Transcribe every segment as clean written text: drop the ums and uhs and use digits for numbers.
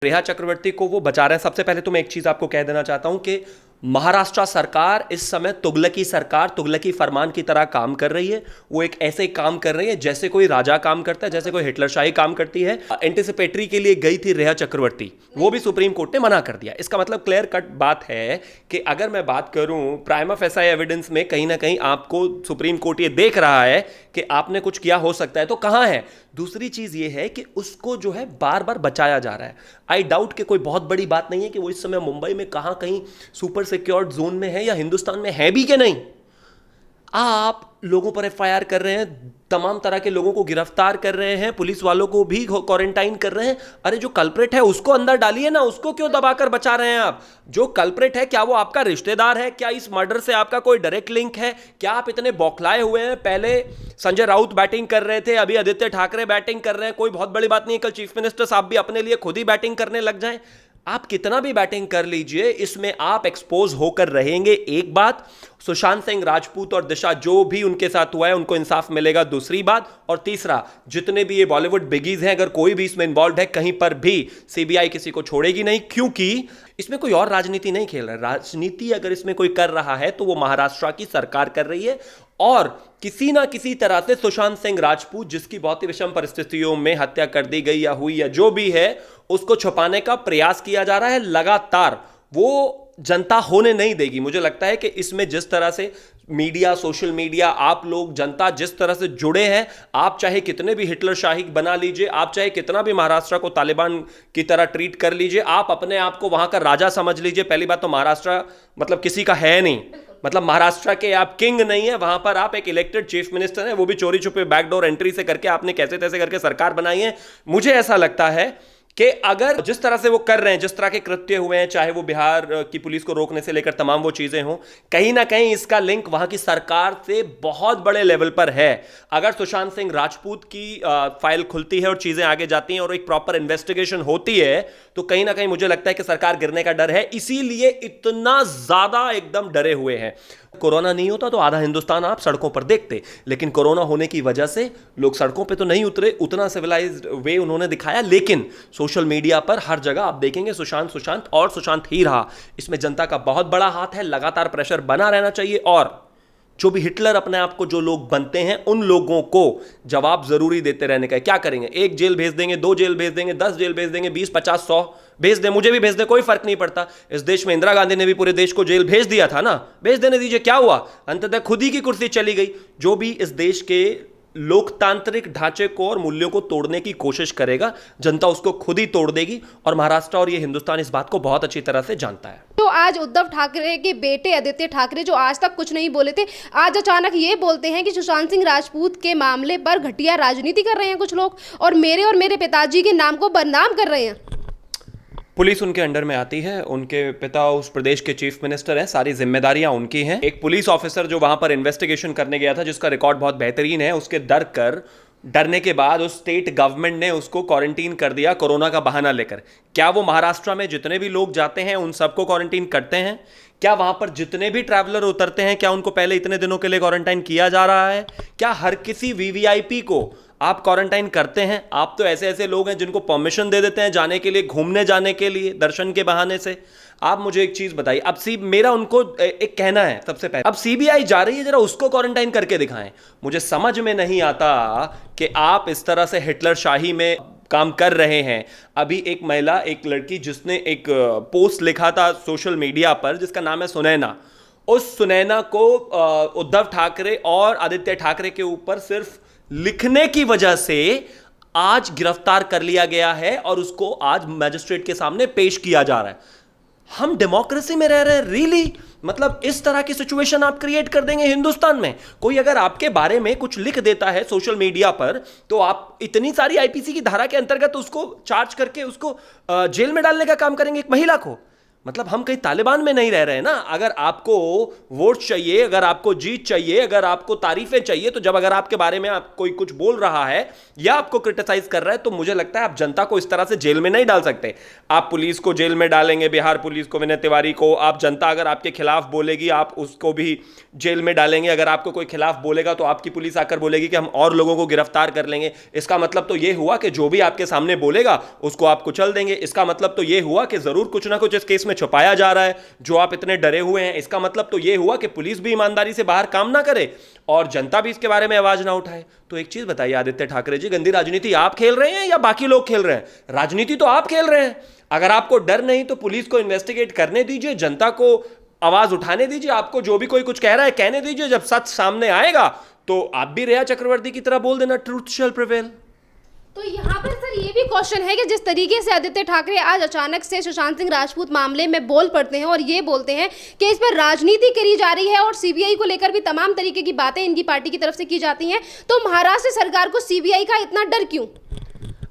रेहा चक्रवर्ती को वो बचा रहे हैं। सबसे पहले तो मैं एक चीज आपको कह देना चाहता हूं कि महाराष्ट्र सरकार इस समय तुगलकी सरकार, तुगलकी फरमान की तरह काम कर रही है। वो एक ऐसे काम कर रही है जैसे कोई राजा काम करता है, जैसे कोई हिटलरशाही काम करती है। एंटिसिपेटरी के लिए गई थी रेहा चक्रवर्ती, वो भी सुप्रीम कोर्ट ने मना कर दिया। इसका मतलब क्लियर कट बात है कि अगर मैं बात करूं प्राइमा फेसाई एविडेंस में, कहीं ना कहीं आपको सुप्रीम कोर्ट ये देख रहा है कि आपने कुछ किया हो सकता है, तो कहां है। दूसरी चीज ये है कि उसको जो है बार बार बचाया जा रहा है। आई डाउट कि कोई बहुत बड़ी बात नहीं है कि वो इस समय मुंबई में कहां कहीं सुपर सिक्योर्ड जोन में है या हिंदुस्तान में है भी कि नहीं। आप लोगों पर एफआईआर कर रहे हैं, तमाम तरह के लोगों को गिरफ्तार कर रहे हैं, पुलिस वालों को भी क्वारंटाइन कर रहे हैं। अरे जो कल्प्रेट है उसको अंदर डालिए ना, उसको क्यों दबाकर बचा रहे हैं आप। जो कल्प्रेट है, क्या वो आपका रिश्तेदार है? क्या इस मर्डर से आपका कोई डायरेक्ट लिंक है? क्या आप इतने बौखलाए हुए हैं? पहले संजय राउत बैटिंग कर रहे थे, अभी आदित्य ठाकरे बैटिंग कर रहे हैं। कोई बहुत बड़ी बात नहीं है, कल चीफ मिनिस्टर साहब भी अपने लिए खुद ही बैटिंग करने लग जाएं। आप कितना भी बैटिंग कर लीजिए, इसमें आप एक्सपोज होकर रहेंगे। एक बात, सुशांत सिंह राजपूत और दिशा जो भी उनके साथ हुआ है उनको इंसाफ मिलेगा, दूसरी बात। और तीसरा, जितने भी ये बॉलीवुड बिगीज हैं, अगर कोई भी इसमें इन्वॉल्व है, कहीं पर भी सीबीआई किसी को छोड़ेगी नहीं, क्योंकि इसमें कोई और राजनीति नहीं खेल रहा है। राजनीति अगर इसमें कोई कर रहा है तो वो महाराष्ट्र की सरकार कर रही है। और किसी ना किसी तरह से सुशांत सिंह राजपूत, जिसकी बहुत ही विषम परिस्थितियों में हत्या कर दी गई या हुई या जो भी है, उसको छुपाने का प्रयास किया जा रहा है लगातार। वो जनता होने नहीं देगी। मुझे लगता है कि इसमें जिस तरह से मीडिया, सोशल मीडिया, आप लोग, जनता जिस तरह से जुड़े हैं, आप चाहे कितने भी हिटलर शाही बना लीजिए, आप चाहे कितना भी महाराष्ट्र को तालिबान की तरह ट्रीट कर लीजिए, आप अपने आप को वहां का राजा समझ लीजिए। पहली बात तो महाराष्ट्र मतलब किसी का है नहीं, मतलब महाराष्ट्र के आप किंग नहीं है, वहां पर आप एक इलेक्टेड चीफ मिनिस्टर हैं, वो भी चोरी छुपे बैकडोर एंट्री से करके आपने कैसे तैसे करके सरकार बनाई है। मुझे ऐसा लगता है कि अगर जिस तरह से वो कर रहे हैं, जिस तरह के कृत्य हुए हैं, चाहे वो बिहार की पुलिस को रोकने से लेकर तमाम वो चीजें हों, कहीं ना कहीं इसका लिंक वहां की सरकार से बहुत बड़े लेवल पर है। अगर सुशांत सिंह राजपूत की फाइल खुलती है और चीजें आगे जाती हैं और एक प्रॉपर इन्वेस्टिगेशन होती है, तो कहीं ना कहीं मुझे लगता है कि सरकार गिरने का डर है। इसीलिए इतना ज्यादा एकदम डरे हुए हैं। कोरोना नहीं होता तो आधा हिंदुस्तान आप सड़कों पर देखते, लेकिन कोरोना होने की वजह से लोग सड़कों पे तो नहीं उतरे, उतना सिविलाइज्ड वे उन्होंने दिखाया। लेकिन सोशल मीडिया पर हर जगह आप देखेंगे सुशांत सुशांत और सुशांत ही रहा। इसमें जनता का बहुत बड़ा हाथ है, लगातार प्रेशर बना रहना चाहिए। और जो भी हिटलर अपने आप को जो लोग बनते हैं, उन लोगों को जवाब जरूरी देते रहने का है। क्या करेंगे? एक जेल भेज देंगे, 2 जेल भेज देंगे, 10 जेल भेज देंगे, 20, 50, 100 भेज दें, मुझे भी भेज दें, कोई फर्क नहीं पड़ता। इस देश में इंदिरा गांधी ने भी पूरे देश को जेल भेज दिया था ना, भेज देने दीजिए। क्या हुआ? अंततः खुद ही की कुर्सी चली गई। जो भी इस देश के लोकतांत्रिक ढांचे को और मूल्यों को तोड़ने की कोशिश करेगा, जनता उसको खुद ही तोड़ देगी। और महाराष्ट्र और ये हिंदुस्तान इस बात को बहुत अच्छी तरह से जानता है। तो आज उद्धव ठाकरे के बेटे आदित्य ठाकरे, जो आज तक कुछ नहीं बोले थे, आज अचानक ये बोलते हैं कि सुशांत सिंह राजपूत के मामले पर घटिया राजनीति कर रहे हैं कुछ लोग, और मेरे पिताजी के नाम को बदनाम कर रहे हैं। पुलिस उनके अंडर में आती है, उनके पिता उस प्रदेश के चीफ मिनिस्टर हैं, सारी जिम्मेदारियां उनकी हैं। एक पुलिस ऑफिसर जो वहां पर इन्वेस्टिगेशन करने गया था, जिसका रिकॉर्ड बहुत बेहतरीन है, उसके डरने के बाद उस स्टेट गवर्नमेंट ने उसको क्वारंटीन कर दिया कोरोना का बहाना लेकर। क्या वो महाराष्ट्र में जितने भी लोग जाते हैं उन सबको क्वारंटीन करते हैं? क्या वहां पर जितने भी ट्रैवलर उतरते हैं, क्या उनको पहले इतने दिनों के लिए क्वारंटाइन किया जा रहा है? क्या हर किसी वीवीआईपी को आप क्वारंटाइन करते हैं? आप तो ऐसे ऐसे लोग हैं जिनको परमिशन दे देते हैं जाने के लिए, घूमने जाने के लिए, दर्शन के बहाने से। आप मुझे एक चीज बताइए, अब मेरा उनको एक कहना है सबसे पहले, अब सीबीआई जा रही है, जरा उसको क्वारंटाइन करके दिखाएं। मुझे समझ में नहीं आता कि आप इस तरह से हिटलर शाही में काम कर रहे हैं। अभी एक महिला, एक लड़की, जिसने एक पोस्ट लिखा था सोशल मीडिया पर, जिसका नाम है सुनैना, उस सुनैना को उद्धव ठाकरे और आदित्य ठाकरे के ऊपर सिर्फ लिखने की वजह से आज गिरफ्तार कर लिया गया है और उसको आज मैजिस्ट्रेट के सामने पेश किया जा रहा है। हम डेमोक्रेसी में रह रहे हैं रियली? मतलब इस तरह की सिचुएशन आप क्रिएट कर देंगे हिंदुस्तान में? कोई अगर आपके बारे में कुछ लिख देता है सोशल मीडिया पर, तो आप इतनी सारी आईपीसी की धारा के अंतर्गत उसको चार्ज करके उसको जेल में डालने का काम करेंगे एक महिला को। मतलब हम कहीं तालिबान में नहीं रह रहे हैं ना। अगर आपको वोट चाहिए, अगर आपको जीत चाहिए, अगर आपको तारीफें चाहिए, तो जब अगर आपके बारे में आप कोई कुछ बोल रहा है या आपको क्रिटिसाइज कर रहा है, तो मुझे लगता है आप जनता को इस तरह से जेल में नहीं डाल सकते। आप पुलिस को जेल में डालेंगे, बिहार पुलिस को, विनय तिवारी को, आप जनता अगर आपके खिलाफ बोलेगी आप उसको भी जेल में डालेंगे। अगर आपको कोई खिलाफ बोलेगा तो आपकी पुलिस आकर बोलेगी कि हम और लोगों को गिरफ्तार कर लेंगे। इसका मतलब तो यह हुआ कि जो भी आपके सामने बोलेगा उसको आप कुचल देंगे। इसका मतलब तो यह हुआ कि जरूर कुछ ना कुछ इस केस में छुपाया जा रहा है जो आप इतने डरे हुए हैं। इसका मतलब तो यह हुआ कि पुलिस भी ईमानदारी से बाहर काम ना करे और जनता भी इसके बारे में आवाज ना उठाए। तो एक चीज बताइए आदित्य ठाकरे जी, गंदी राजनीति आप खेल रहे हैं या बाकी लोग खेल रहे हैं? राजनीति तो आप खेल रहे हैं। अगर आपको डर नहीं तो पुलिस को इन्वेस्टिगेट करने दीजिए, जनता को आवाज उठाने दीजिए, आपको जो भी कोई कुछ कह रहा है कहने दीजिए। जब सच सामने आएगा तो आप भी रेया चक्रवर्ती की तरह बोल देना, ट्रूथ शैल प्रिवेल। तो यहाँ पर सर ये भी क्वेश्चन है कि जिस तरीके से आदित्य ठाकरे आज अचानक से सुशांत सिंह राजपूत मामले में बोल पड़ते हैं और ये बोलते हैं कि इस पर राजनीति करी जा रही है और सीबीआई को लेकर भी तमाम तरीके की बातें इनकी पार्टी की तरफ से की जाती हैं, तो महाराष्ट्र सरकार को सीबीआई का इतना डर क्यों?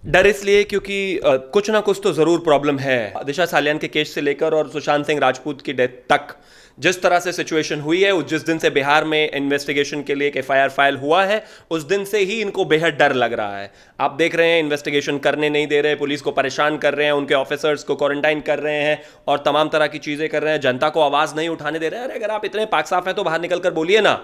डर इसलिए क्योंकि कुछ ना कुछ तो जरूर प्रॉब्लम है। दिशा सालियान के केस से लेकर और सुशांत सिंह राजपूत की डेथ तक जिस तरह से सिचुएशन हुई है, जिस दिन से बिहार में इन्वेस्टिगेशन के लिए एक एफआईआर फाइल हुआ है, उस दिन से ही इनको बेहद डर लग रहा है। आप देख रहे हैं इन्वेस्टिगेशन करने नहीं दे रहे, पुलिस को परेशान कर रहे हैं, उनके ऑफिसर्स को क्वारंटाइन कर रहे हैं और तमाम तरह की चीजें कर रहे हैं, जनता को आवाज नहीं उठाने दे रहे हैं। अरे अगर आप इतने पाक साफ हैं तो बाहर निकल कर बोलिए ना।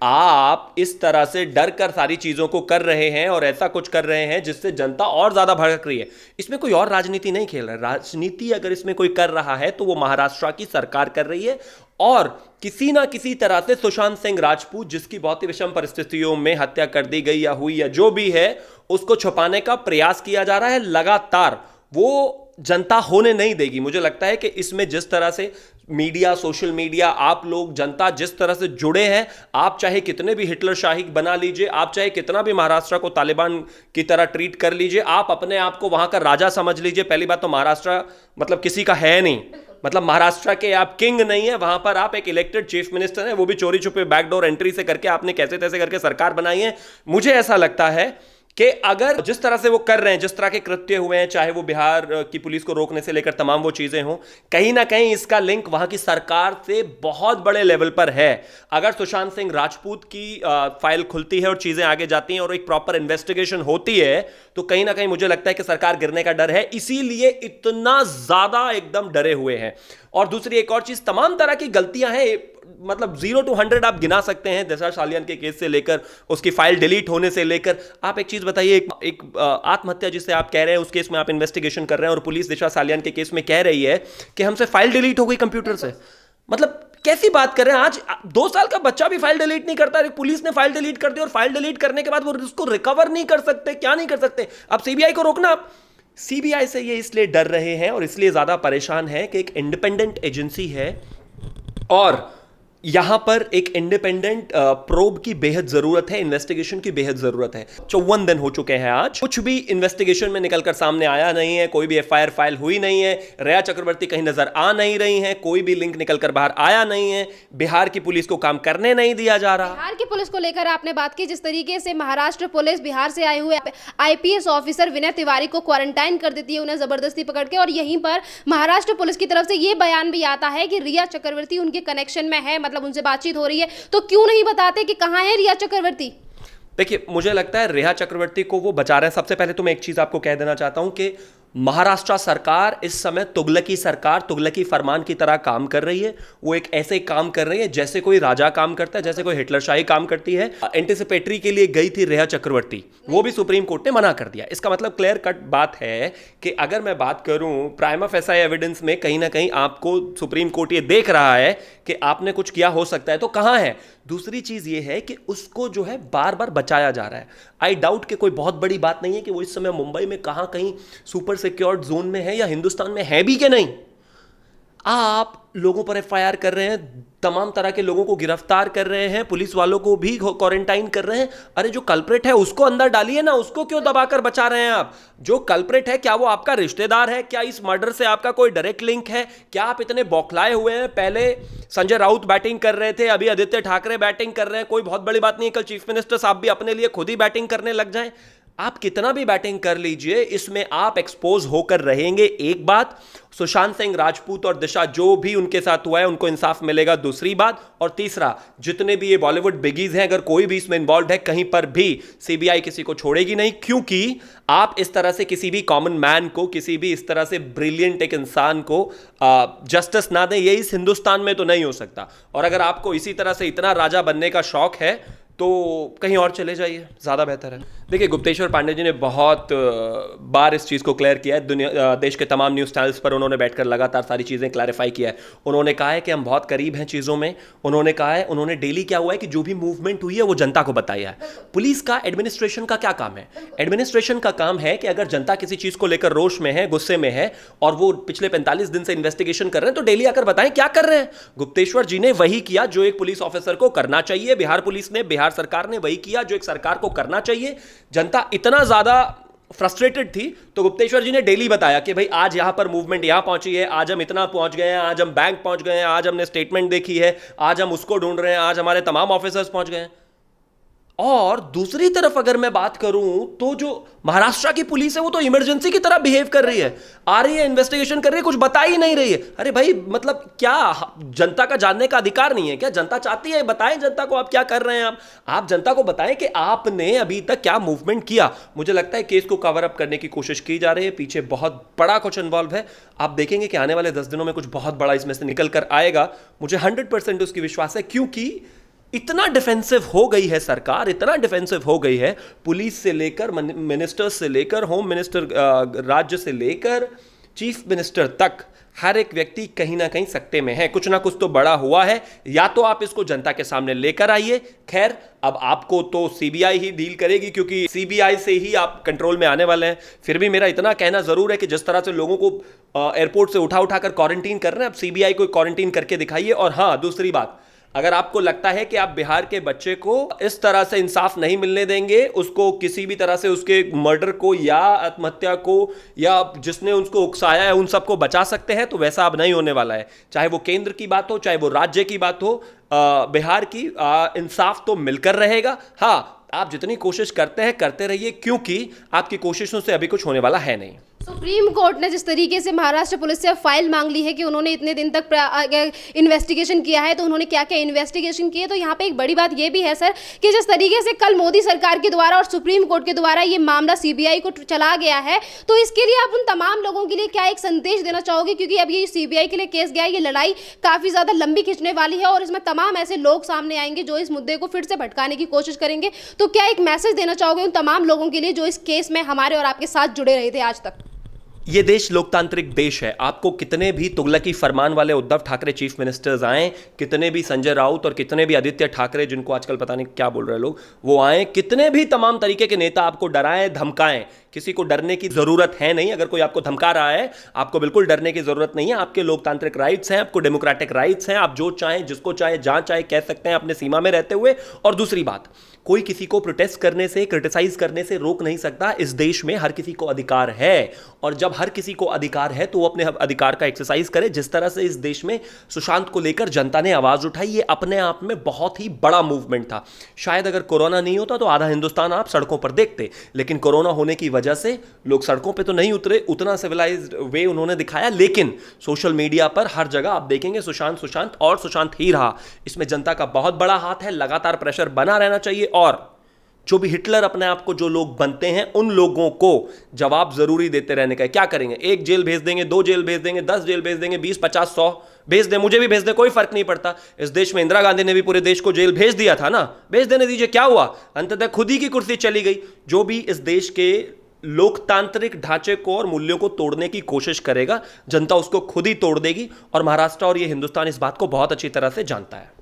आप इस तरह से डर कर सारी चीजों को कर रहे हैं और ऐसा कुछ कर रहे हैं जिससे जनता और ज्यादा भड़क रही है। इसमें कोई और राजनीति नहीं खेल रहा है। राजनीति अगर इसमें कोई कर रहा है तो वो महाराष्ट्र की सरकार कर रही है और किसी ना किसी तरह से सुशांत सिंह राजपूत, जिसकी बहुत ही विषम परिस्थितियों में हत्या कर दी गई या हुई या जो भी है, उसको छुपाने का प्रयास किया जा रहा है लगातार। वो जनता होने नहीं देगी। मुझे लगता है कि इसमें जिस तरह से मीडिया, सोशल मीडिया, आप लोग, जनता जिस तरह से जुड़े हैं, आप चाहे कितने भी हिटलर शाही बना लीजिए, आप चाहे कितना भी महाराष्ट्र को तालिबान की तरह ट्रीट कर लीजिए, आप अपने आप को वहां का राजा समझ लीजिए। पहली बात तो महाराष्ट्र मतलब किसी का है नहीं, मतलब महाराष्ट्र के आप किंग नहीं है, वहां पर आप एक इलेक्टेड चीफ मिनिस्टर हैं, वो भी चोरी छुपे बैकडोर एंट्री से करके आपने कैसे तैसे करके सरकार बनाई है। मुझे ऐसा लगता है कि अगर जिस तरह से वो कर रहे हैं, जिस तरह के कृत्य हुए हैं, चाहे वो बिहार की पुलिस को रोकने से लेकर तमाम वो चीजें हों, कहीं ना कहीं इसका लिंक वहां की सरकार से बहुत बड़े लेवल पर है। अगर सुशांत सिंह राजपूत की फाइल खुलती है और चीजें आगे जाती हैं और एक प्रॉपर इन्वेस्टिगेशन होती है, तो कहीं ना कहीं मुझे लगता है कि सरकार गिरने का डर है, इसीलिए इतना ज्यादा एकदम डरे हुए हैं। और दूसरी एक और चीज, तमाम तरह की गलतियां हैं, मतलब 0 to 100 आप गिना सकते हैं। दिशा सालियान के केस से लेकर उसकी फाइल डिलीट होने से लेकर, आप एक चीज बताइए, एक आत्महत्या जिसे आप कह रहे हैं उस केस में आप इन्वेस्टिगेशन कर रहे हैं और पुलिस दिशा सालियान के केस में कह रही है कि हमसे फाइल डिलीट हो गई कंप्यूटर से। मतलब कैसी बात कर रहे हैं? आज 2 साल का बच्चा भी फाइल डिलीट नहीं करता, पुलिस ने फाइल डिलीट कर दी और फाइल डिलीट करने के बाद वो उसको रिकवर नहीं कर सकते। क्या नहीं कर सकते? अब सीबीआई को रोकना, सीबीआई से ये इसलिए डर रहे हैं और इसलिए ज्यादा परेशान है कि एक इंडिपेंडेंट एजेंसी है और यहां पर एक इंडिपेंडेंट प्रोब की बेहद जरूरत है, इन्वेस्टिगेशन की बेहद जरूरत है। 54 दिन हो चुके हैं आज, कुछ भी इन्वेस्टिगेशन में निकलकर सामने आया नहीं है, कोई भी एफआईआर फाइल हुई नहीं है, रेया चक्रवर्ती कहीं नजर आ नहीं रही हैं, कोई भी लिंक निकलकर बाहर आया नहीं है, बिहार की पुलिस को काम करने नहीं दिया जा रहा। बिहार की पुलिस को लेकर आपने बात की, जिस तरीके से महाराष्ट्र पुलिस बिहार से आए हुए आईपीएस ऑफिसर विनय तिवारी को क्वारंटाइन कर देती है, उन्हें जबरदस्ती पकड़ के, और यहीं पर महाराष्ट्र पुलिस की तरफ से यह बयान भी आता है कि रिया चक्रवर्ती उनके कनेक्शन में है, मतलब उनसे बातचीत हो रही है। तो क्यों नहीं बताते कि कहां है रिया चक्रवर्ती? देखिए, मुझे लगता है रेया चक्रवर्ती को वो बचा रहे हैं। सबसे पहले तो मैं एक चीज आपको कह देना चाहता हूं कि महाराष्ट्र सरकार इस समय तुगलकी सरकार, तुगलकी फरमान की तरह काम कर रही है। वो एक ऐसे काम कर रही है जैसे कोई राजा काम करता है, जैसे कोई हिटलर शाही काम करती है। एंटिसिपेटरी के लिए गई थी रेया चक्रवर्ती, वो भी सुप्रीम कोर्ट ने मना कर दिया। इसका मतलब क्लियर कट बात है कि अगर मैं बात करूं प्राइमा फेसाई एविडेंस में, कहीं ना कहीं आपको सुप्रीम कोर्ट ये देख रहा है कि आपने कुछ किया हो सकता है, तो कहां है? दूसरी चीज ये है कि उसको जो है बार बार बचाया जा रहा है। आई डाउट कि कोई बहुत बड़ी बात नहीं है कि वो इस समय मुंबई में कहां कहीं सुपर सिक्योर्ड जोन में है या हिंदुस्तान में है भी कि नहीं। आप लोगों पर एफआईआर कर रहे हैं, तमाम तरह के लोगों को गिरफ्तार कर रहे हैं, पुलिस वालों को भी क्वारंटाइन कर रहे हैं। अरे जो कल्प्रेट है उसको अंदर डालिए ना, उसको क्यों दबाकर बचा रहे हैं आप? जो कल्प्रेट है, क्या वो आपका रिश्तेदार है? क्या इस मर्डर से आपका कोई डायरेक्ट लिंक है? क्या आप इतने बौखलाए हुए हैं? पहले संजय राउत बैटिंग कर रहे थे, अभी आदित्य ठाकरे बैटिंग कर रहे हैं। कोई बहुत बड़ी बात नहीं है, कल चीफ मिनिस्टर साहब भी अपने लिए खुद ही बैटिंग करने लग जाएं। आप कितना भी बैटिंग कर लीजिए, इसमें आप एक्सपोज होकर रहेंगे। एक बात, सुशांत सिंह राजपूत और दिशा जो भी उनके साथ हुआ है उनको इंसाफ मिलेगा, दूसरी बात। और तीसरा, जितने भी ये बॉलीवुड बिगीज हैं, अगर कोई भी इसमें इन्वॉल्व है, कहीं पर भी सीबीआई किसी को छोड़ेगी नहीं, क्योंकि आप इस तरह से किसी भी कॉमन मैन को, किसी भी इस तरह से ब्रिलियंट एक इंसान को जस्टिस ना दें, ये इस हिंदुस्तान में तो नहीं हो सकता। और अगर आपको इसी तरह से इतना राजा बनने का शौक है तो कहीं और चले जाइए, ज़्यादा बेहतर है। देखिए, गुप्तेश्वर पांडे जी ने बहुत बार इस चीज़ को क्लियर किया है, दुनिया देश के तमाम न्यूज़ चैनल्स पर उन्होंने बैठकर लगातार सारी चीज़ें क्लैरिफाई किया है। उन्होंने कहा है कि हम बहुत करीब हैं चीज़ों में। उन्होंने कहा है, उन्होंने डेली क्या हुआ है कि जो भी मूवमेंट हुई है वो जनता को बताया है। पुलिस का, एडमिनिस्ट्रेशन का क्या काम है? एडमिनिस्ट्रेशन का काम है कि अगर जनता किसी चीज़ को लेकर रोष में है, गुस्से में है, और वो पिछले 45 दिन से इन्वेस्टिगेशन कर रहे हैं, तो डेली आकर बताएं क्या कर रहे हैं। गुप्तेश्वर जी ने वही किया जो एक पुलिस ऑफिसर को करना चाहिए। बिहार पुलिस ने, बिहार सरकार ने वही किया जो एक सरकार को करना चाहिए। जनता इतना ज्यादा फ्रस्ट्रेटेड थी तो गुप्तेश्वर जी ने डेली बताया कि भाई आज यहां पर मूवमेंट यहां पहुंची है, आज हम इतना पहुंच गए हैं, आज हम बैंक पहुंच गए हैं, आज हमने स्टेटमेंट देखी है, आज हम उसको ढूंढ रहे हैं, आज हमारे तमाम ऑफिसर्स पहुंच गए हैं। और दूसरी तरफ अगर मैं बात करूं तो जो महाराष्ट्र की पुलिस है वो तो इमरजेंसी की तरह बिहेव कर रही है, आ रही है, इन्वेस्टिगेशन कर रही है, कुछ बता ही नहीं रही है। अरे भाई, मतलब क्या जनता का जानने का अधिकार नहीं है क्या? जनता चाहती है, बताएं जनता को आप क्या कर रहे हैं। आप जनता को बताएं कि आपने अभी तक क्या मूवमेंट किया। मुझे लगता है केस को कवर अप करने की कोशिश की जा रही है, पीछे बहुत बड़ा कुछ इन्वॉल्व है। आप देखेंगे कि आने वाले 10 दिनों में कुछ बहुत बड़ा इसमें से निकल कर आएगा। मुझे 100% उसकी विश्वास है, क्योंकि इतना डिफेंसिव हो गई है सरकार, इतना डिफेंसिव हो गई है, पुलिस से लेकर मिनिस्टर्स से लेकर होम मिनिस्टर, राज्य से लेकर चीफ मिनिस्टर तक, हर एक व्यक्ति कहीं ना कहीं सकते में है। कुछ ना कुछ तो बड़ा हुआ है, या तो आप इसको जनता के सामने लेकर आइए। खैर, अब आपको तो सीबीआई ही डील करेगी, क्योंकि सीबीआई से ही आप कंट्रोल में आने वाले हैं। फिर भी मेरा इतना कहना जरूर है कि जिस तरह से लोगों को एयरपोर्ट से उठा उठाकर क्वारंटीन कर रहे हैं, अब सीबीआई को क्वारंटीन करके दिखाइए। और हाँ, दूसरी बात, अगर आपको लगता है कि आप बिहार के बच्चे को इस तरह से इंसाफ नहीं मिलने देंगे, उसको किसी भी तरह से उसके मर्डर को या आत्महत्या को या जिसने उसको उकसाया है उन सबको बचा सकते हैं, तो वैसा अब नहीं होने वाला है। चाहे वो केंद्र की बात हो, चाहे वो राज्य की बात हो, बिहार की इंसाफ तो मिलकर रहेगा। हाँ, आप जितनी कोशिश करते हैं करते रहिए, क्योंकि आपकी कोशिशों से अभी कुछ होने वाला है नहीं। सुप्रीम कोर्ट ने जिस तरीके से महाराष्ट्र पुलिस से फाइल मांग ली है कि उन्होंने इतने दिन तक इन्वेस्टिगेशन किया है, तो उन्होंने क्या क्या इन्वेस्टिगेशन किए, तो यहाँ पे एक बड़ी बात ये भी है सर कि जिस तरीके से कल मोदी सरकार के द्वारा और सुप्रीम कोर्ट के द्वारा ये मामला सीबीआई को चला गया है, तो इसके लिए आप उन तमाम लोगों के लिए क्या एक संदेश देना चाहोगे? क्योंकि अब ये सीबीआई के लिए केस गया है, ये लड़ाई काफ़ी ज़्यादा लंबी खिंचने वाली है और इसमें तमाम ऐसे लोग सामने आएंगे जो इस मुद्दे को फिर से भटकाने की कोशिश करेंगे। तो क्या एक मैसेज देना चाहोगे उन तमाम लोगों के लिए जो इस केस में हमारे और आपके साथ जुड़े रहे थे आज तक? ये देश लोकतांत्रिक देश है। आपको कितने भी तुगलकी फरमान वाले उद्धव ठाकरे चीफ मिनिस्टर्स आए, कितने भी संजय राउत और कितने भी आदित्य ठाकरे, जिनको आजकल पता नहीं क्या बोल रहे लोग, वो आए, कितने भी तमाम तरीके के नेता आपको डराएं, धमकाएं, किसी को डरने की जरूरत है नहीं। अगर कोई आपको धमका रहा है, आपको बिल्कुल डरने की जरूरत नहीं है। आपके लोकतांत्रिक राइट्स हैं, आपको डेमोक्रेटिक राइट्स हैं, आप जो चाहें, जिसको चाहे, जहां चाहे कह सकते हैं अपने सीमा में रहते हुए। और दूसरी बात, कोई किसी को प्रोटेस्ट करने से, क्रिटिसाइज करने से रोक नहीं सकता। इस देश में हर किसी को अधिकार है, और जब हर किसी को अधिकार है तो वो अपने अधिकार का एक्सरसाइज करे। जिस तरह से इस देश में सुशांत को लेकर जनता ने आवाज उठाई, ये अपने आप में बहुत ही बड़ा मूवमेंट था। शायद अगर कोरोना नहीं होता तो आधा हिंदुस्तान आप सड़कों पर देखते, लेकिन कोरोना होने की वजह से लोग सड़कों पे तो नहीं उतरे, उतना सिविलाइज्ड वे उन्होंने दिखाया, लेकिन सोशल मीडिया पर हर जगह आप देखेंगे सुशांत सुशांत और सुशांत ही रहा। इसमें जनता का बहुत बड़ा हाथ है, लगातार प्रेशर बना रहना चाहिए। और जो भी हिटलर अपने आप को जो लोग बनते हैं, उन लोगों को जवाब जरूरी देते रहने का है। क्या करेंगे? 1 जेल भेज देंगे, 2 जेल भेज देंगे, 10 जेल भेज देंगे, 20, 50, 100 भेज दें, मुझे भी भेज दें, कोई फर्क नहीं पड़ता। इस देश में इंदिरा गांधी ने भी पूरे देश को जेल भेज दिया था ना, भेज देने दीजिए, क्या हुआ? अंततः खुद ही की कुर्सी चली गई। जो भी इस देश के लोकतांत्रिक ढांचे को और मूल्यों को तोड़ने की कोशिश करेगा, जनता उसको खुद ही तोड़ देगी। और महाराष्ट्र और ये हिंदुस्तान इस बात को बहुत अच्छी तरह से जानता है।